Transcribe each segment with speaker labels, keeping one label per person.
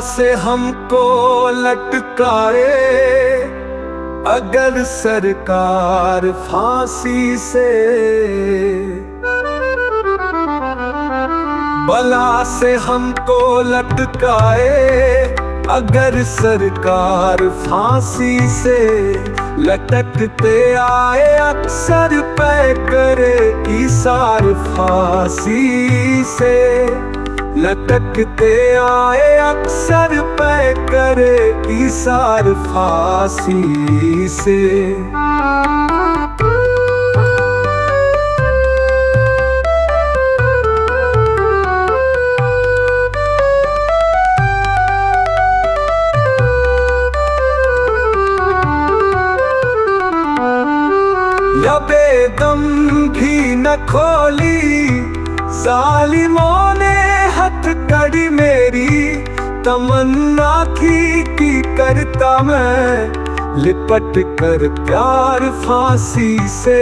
Speaker 1: से हमको लटकाए अगर सरकार फांसी से, बला से हमको लटकाए अगर सरकार फांसी से। लटकते आए अक्सर पे करे इसार फांसी से। लटकते आए अक्सर पे करे इसार फांसी से। लबे दम भी न खोली जालिमों ने हथकड़ी मेरी। तमन्ना थी कि करता मैं लिपट कर प्यार फांसी से।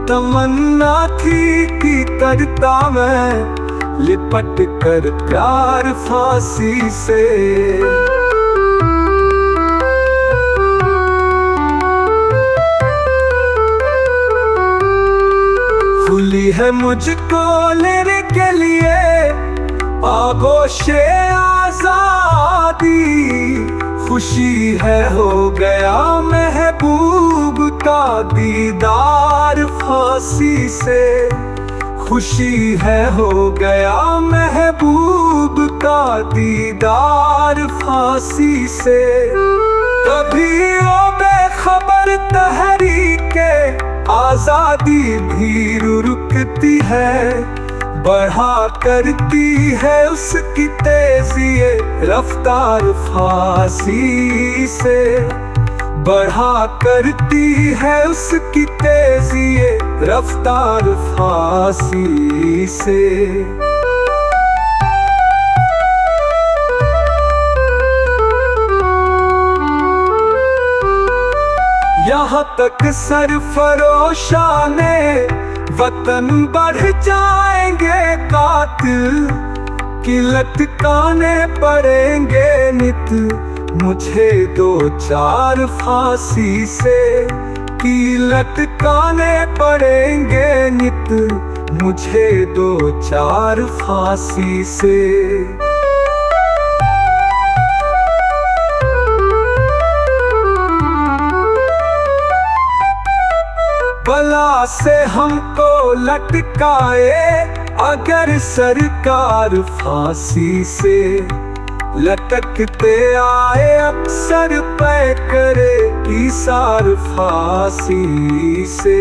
Speaker 1: तमन्ना थी कि करता मैं लिपट कर प्यार फांसी से। खुली है मुझको लेने के लिए आगोशे आजादी। खुशी है हो गया महबूब का दीदार फांसी से। खुशी है हो गया महबूब का दीदार फांसी से। कभी ओ बेखबर तहरीके आजादी भी रुकती है, बढ़ा करती है उसकी तेजी रफ्तार फांसी से। बढ़ा करती है उसकी तेजी रफ्तार फांसी से। यहाँ तक सरफरोशाने वतन बढ़ जाएंगे कातिल कि लटकाने पड़ेंगे नित मुझे दो चार फांसी से। कि लटकाने पड़ेंगे नित मुझे दो चार फांसी से। बला से हमको लटकाए अगर सरकार फांसी से। लटकते आए अक्सर पे करे इसार फांसी से।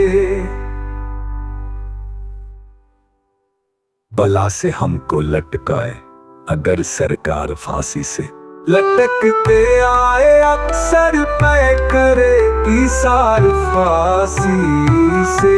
Speaker 1: बला से हमको लटकाए अगर सरकार फांसी से। लटकते आए अक्सर पे करे इसार फांसी से।